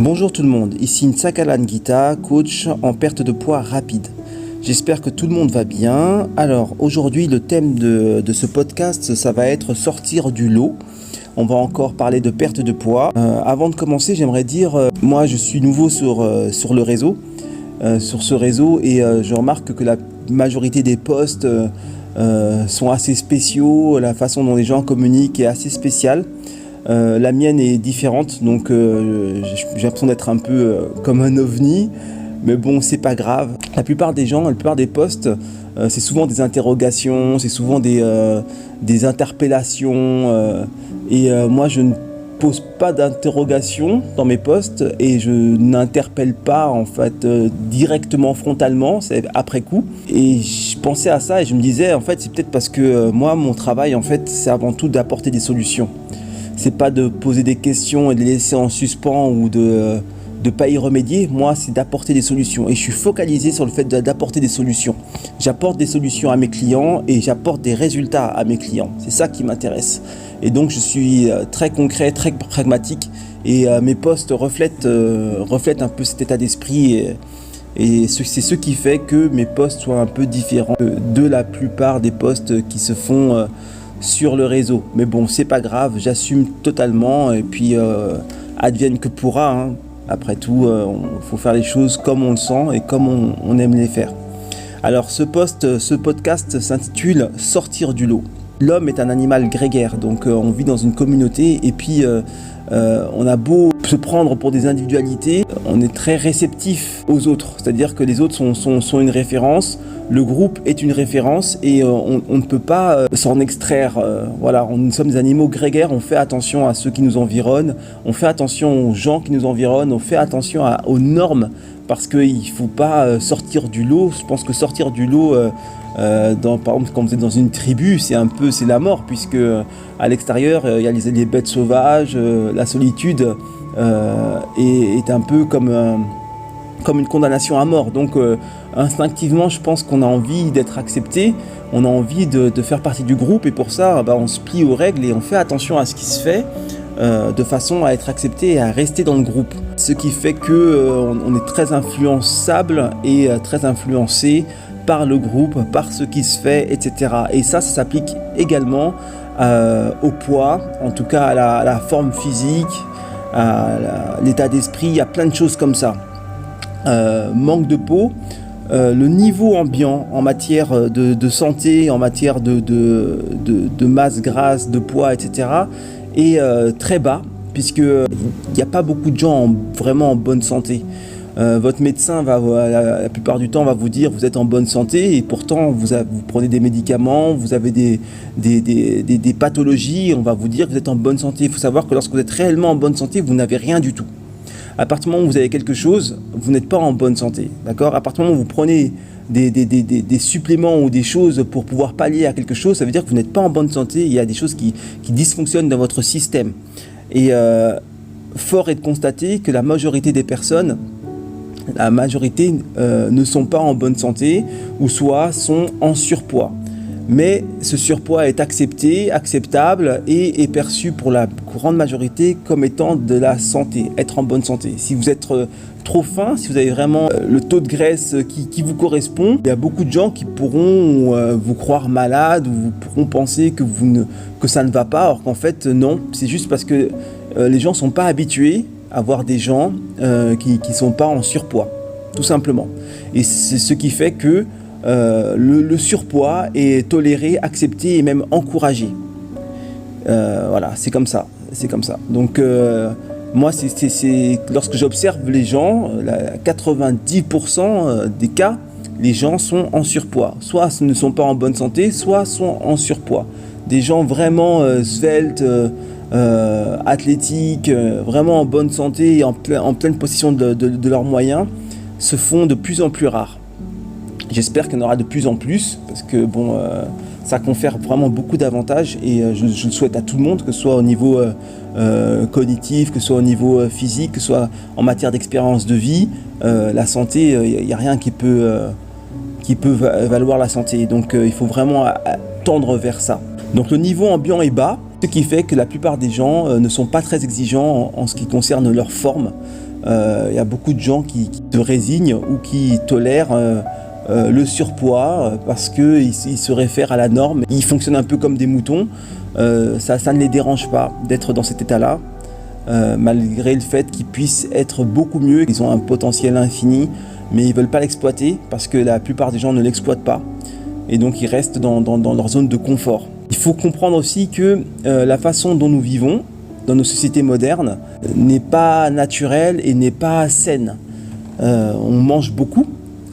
Bonjour tout le monde, ici Nsakalan Gita, coach en perte de poids rapide. J'espère que tout le monde va bien. Alors aujourd'hui le thème de ce podcast, ça va être sortir du lot. On va encore parler de perte de poids. Avant de commencer, j'aimerais dire, moi je suis nouveau sur le réseau, sur ce réseau et je remarque que la majorité des posts sont assez spéciaux, la façon dont les gens communiquent est assez spéciale. La mienne est différente, donc j'ai l'impression d'être un peu comme un ovni, mais bon, c'est pas grave. La plupart des gens, la plupart des posts, c'est souvent des interrogations, c'est souvent des interpellations, et moi je ne pose pas d'interrogations dans mes posts et je n'interpelle pas en fait directement, frontalement, c'est après coup. Et je pensais à ça et je me disais en fait c'est peut-être parce que moi mon travail en fait c'est avant tout d'apporter des solutions. C'est pas de poser des questions et de les laisser en suspens ou de pas y remédier. Moi, c'est d'apporter des solutions. Et je suis focalisé sur le fait d'apporter des solutions. J'apporte des solutions à mes clients et j'apporte des résultats à mes clients. C'est ça qui m'intéresse. Et donc, je suis très concret, très pragmatique. Et mes posts reflètent un peu cet état d'esprit. Et c'est ce qui fait que mes posts soient un peu différents de la plupart des posts qui se font sur le réseau. Mais bon, c'est pas grave, j'assume totalement et puis advienne que pourra, hein. Après tout, faut faire les choses comme on le sent et comme on aime les faire. Alors ce podcast s'intitule Sortir du lot. L'homme est un animal grégaire, donc on vit dans une communauté et puis on a beau se prendre pour des individualités, on est très réceptif aux autres, c'est-à-dire que les autres sont une référence, le groupe est une référence et on ne peut pas s'en extraire. Voilà, nous sommes des animaux grégaires, on fait attention à ceux qui nous environnent, on fait attention aux gens qui nous environnent, on fait attention aux normes parce qu'il ne faut pas sortir du lot. Je pense que sortir du lot, par exemple quand vous êtes dans une tribu, c'est la mort puisque à l'extérieur il y a les bêtes sauvages, la solitude est un peu comme une condamnation à mort. Donc instinctivement je pense qu'on a envie d'être accepté, on a envie de faire partie du groupe et pour ça on se plie aux règles et on fait attention à ce qui se fait de façon à être accepté et à rester dans le groupe. Ce qui fait qu'on est très influençable et très influencé par le groupe, par ce qui se fait, etc. Et ça s'applique également au poids, en tout cas à la forme physique, à l'état d'esprit, il y a plein de choses comme ça. Manque de peau, le niveau ambiant en matière de santé, en matière de masse grasse, de poids, etc. est très bas, puisqu'il n'y a pas beaucoup de gens vraiment en bonne santé. Votre médecin la plupart du temps va vous dire vous êtes en bonne santé et pourtant vous prenez des médicaments, vous avez des pathologies, on va vous dire que vous êtes en bonne santé. Il faut savoir que lorsque vous êtes réellement en bonne santé, vous n'avez rien du tout. À partir du moment où vous avez quelque chose, vous n'êtes pas en bonne santé, d'accord ? À partir du moment où vous prenez des suppléments ou des choses pour pouvoir pallier à quelque chose, ça veut dire que vous n'êtes pas en bonne santé, il y a des choses qui dysfonctionnent dans votre système. Et fort est de constater que la majorité des personnes, ne sont pas en bonne santé ou soit sont en surpoids. Mais ce surpoids est acceptable et est perçu pour la grande majorité comme étant de la santé, être en bonne santé. Si vous êtes trop fin, si vous avez vraiment le taux de graisse qui vous correspond, il y a beaucoup de gens qui pourront vous croire malade ou vous pourront penser que ça ne va pas, alors qu'en fait non, c'est juste parce que les gens ne sont pas habitués à voir des gens qui ne sont pas en surpoids, tout simplement. Et c'est ce qui fait que le surpoids est toléré, accepté et même encouragé. Voilà, c'est comme ça. Donc moi, c'est lorsque j'observe les gens, 90% des cas, les gens sont en surpoids. Soit ne sont pas en bonne santé, soit sont en surpoids. Des gens vraiment sveltes, athlétiques, vraiment en bonne santé et en pleine possession de leurs moyens, se font de plus en plus rares. J'espère qu'il y en aura de plus en plus parce que ça confère vraiment beaucoup d'avantages et je le souhaite à tout le monde, que ce soit au niveau cognitif, que ce soit au niveau physique, que ce soit en matière d'expérience de vie. La santé, il n'y a rien qui peut valoir la santé. Donc il faut vraiment tendre vers ça. Donc le niveau ambiant est bas, ce qui fait que la plupart des gens ne sont pas très exigeants en ce qui concerne leur forme. Il y a beaucoup de gens qui se résignent ou qui tolèrent le surpoids parce qu'ils se réfèrent à la norme. Ils fonctionnent un peu comme des moutons. Ça ne les dérange pas d'être dans cet état-là, malgré le fait qu'ils puissent être beaucoup mieux. Ils ont un potentiel infini, mais ils ne veulent pas l'exploiter parce que la plupart des gens ne l'exploitent pas. Et donc ils restent dans leur zone de confort. Il faut comprendre aussi que la façon dont nous vivons dans nos sociétés modernes n'est pas naturelle et n'est pas saine. On mange beaucoup,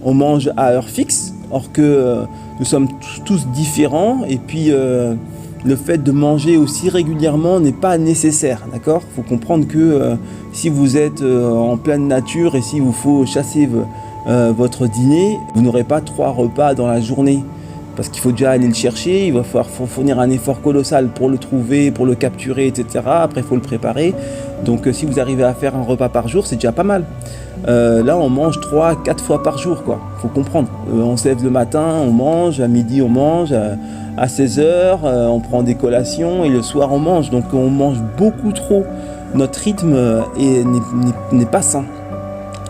on mange à heure fixe, or que nous sommes tous différents, et puis le fait de manger aussi régulièrement n'est pas nécessaire, d'accord ? Il faut comprendre que si vous êtes en pleine nature et s'il vous faut chasser votre dîner, vous n'aurez pas 3 repas dans la journée. Parce qu'il faut déjà aller le chercher, il va falloir fournir un effort colossal pour le trouver, pour le capturer, etc. Après, il faut le préparer. Donc, si vous arrivez à faire un repas par jour, c'est déjà pas mal. Là, on mange 3-4 fois par jour, quoi. Faut comprendre. On se lève le matin, on mange, à midi, on mange, à 16h, on prend des collations et le soir, on mange. Donc, on mange beaucoup trop. Notre rythme n'est pas sain.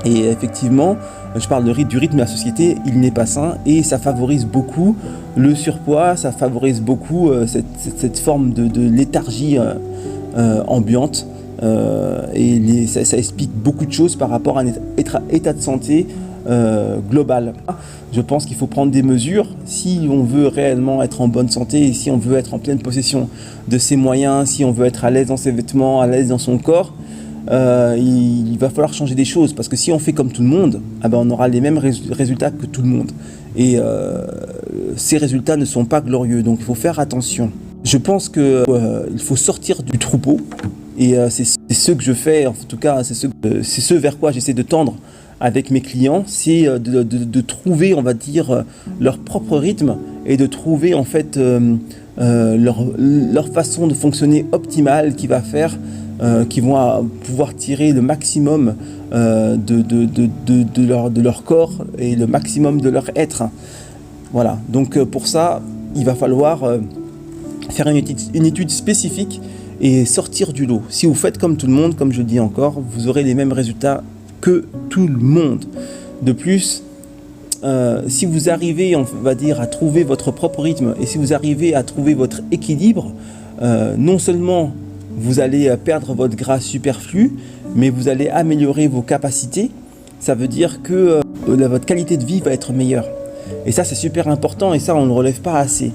Et effectivement, je parle du rythme de la société, il n'est pas sain et ça favorise beaucoup le surpoids, ça favorise beaucoup cette forme de léthargie ambiante et ça explique beaucoup de choses par rapport à un état de santé global. Je pense qu'il faut prendre des mesures si on veut réellement être en bonne santé et si on veut être en pleine possession de ses moyens, si on veut être à l'aise dans ses vêtements, à l'aise dans son corps. Il va falloir changer des choses parce que si on fait comme tout le monde, on aura les mêmes résultats que tout le monde et ces résultats ne sont pas glorieux, donc il faut faire attention. Je pense qu'il faut sortir du troupeau et c'est ce que je fais, en tout cas c'est ce vers quoi j'essaie de tendre avec mes clients, c'est de trouver, on va dire, leur propre rythme et de trouver en fait leur façon de fonctionner optimale qui va faire qui vont pouvoir tirer le maximum de leur corps et le maximum de leur être. Voilà, donc pour ça, il va falloir faire une étude spécifique et sortir du lot. Si vous faites comme tout le monde, comme je dis encore, vous aurez les mêmes résultats que tout le monde. De plus, si vous arrivez, on va dire, à trouver votre propre rythme et si vous arrivez à trouver votre équilibre, non seulement vous allez perdre votre gras superflu, mais vous allez améliorer vos capacités. Ça veut dire que votre qualité de vie va être meilleure. Et ça, c'est super important et ça, on ne le relève pas assez.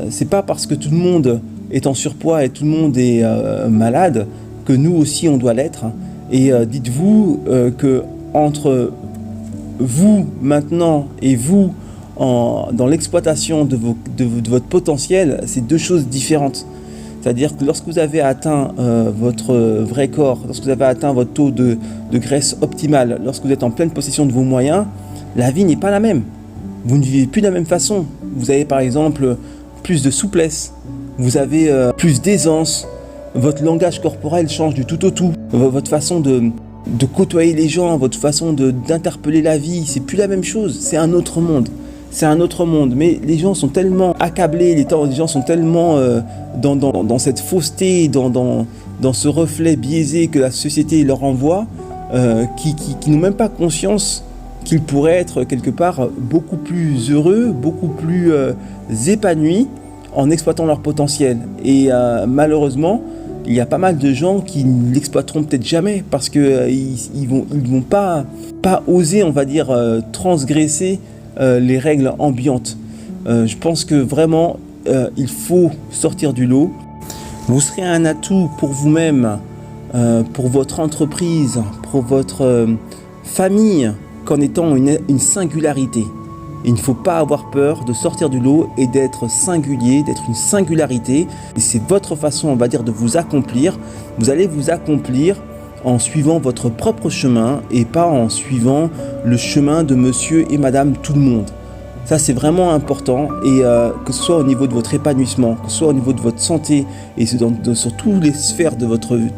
C'est pas parce que tout le monde est en surpoids et tout le monde est malade que nous aussi, on doit l'être. Et dites-vous que entre vous maintenant et vous dans l'exploitation de votre potentiel, c'est 2 choses différentes. C'est-à-dire que lorsque vous avez atteint votre vrai corps, lorsque vous avez atteint votre taux de graisse optimal, lorsque vous êtes en pleine possession de vos moyens, la vie n'est pas la même. Vous ne vivez plus de la même façon. Vous avez par exemple plus de souplesse, vous avez plus d'aisance, votre langage corporel change du tout au tout. Votre façon de côtoyer les gens, votre façon d'interpeller la vie, c'est plus la même chose, c'est un autre monde. C'est un autre monde, mais les gens sont tellement accablés, les gens sont tellement dans cette fausseté, dans ce reflet biaisé que la société leur envoie, qui n'ont même pas conscience qu'ils pourraient être quelque part beaucoup plus heureux, beaucoup plus épanouis en exploitant leur potentiel. Et malheureusement, il y a pas mal de gens qui ne l'exploiteront peut-être jamais parce qu'ils vont pas oser, on va dire, transgresser les règles ambiantes. Je pense que vraiment il faut sortir du lot. Vous serez un atout pour vous-même, pour votre entreprise, pour votre famille qu'en étant une singularité. Il ne faut pas avoir peur de sortir du lot et d'être singulier, d'être une singularité. Et c'est votre façon, on va dire, de vous accomplir. Vous allez vous accomplir en suivant votre propre chemin et pas en suivant le chemin de monsieur et madame tout le monde. Ça, c'est vraiment important et que ce soit au niveau de votre épanouissement, que ce soit au niveau de votre santé et sur toutes les sphères de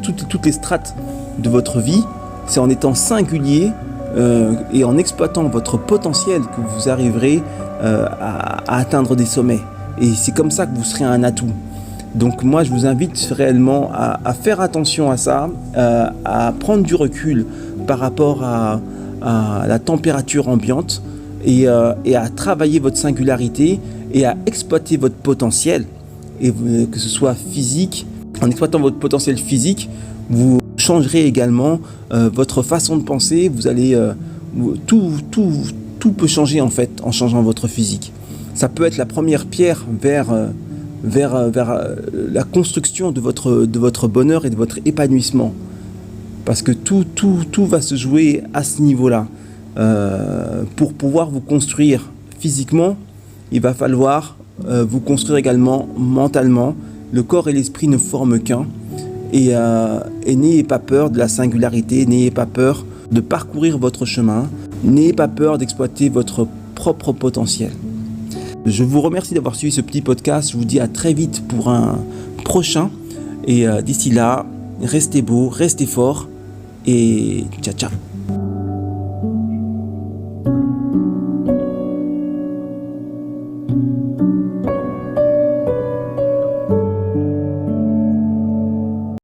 toutes les strates de votre vie, c'est en étant singulier et en exploitant votre potentiel que vous arriverez à atteindre des sommets. Et c'est comme ça que vous serez un atout. Donc moi, je vous invite réellement à faire attention à ça, à prendre du recul par rapport à la température ambiante et à travailler votre singularité et à exploiter votre potentiel, et que ce soit physique. En exploitant votre potentiel physique, vous changerez également votre façon de penser. Vous allez tout peut changer en fait en changeant votre physique. Ça peut être la première pierre vers la construction de votre bonheur et de votre épanouissement. Parce que tout va se jouer à ce niveau-là. Pour pouvoir vous construire physiquement, il va falloir vous construire également mentalement. Le corps et l'esprit ne forment qu'un. Et n'ayez pas peur de la singularité, n'ayez pas peur de parcourir votre chemin, n'ayez pas peur d'exploiter votre propre potentiel. Je vous remercie d'avoir suivi ce petit podcast. Je vous dis à très vite pour un prochain. Et d'ici là, restez beaux, restez forts et ciao ciao.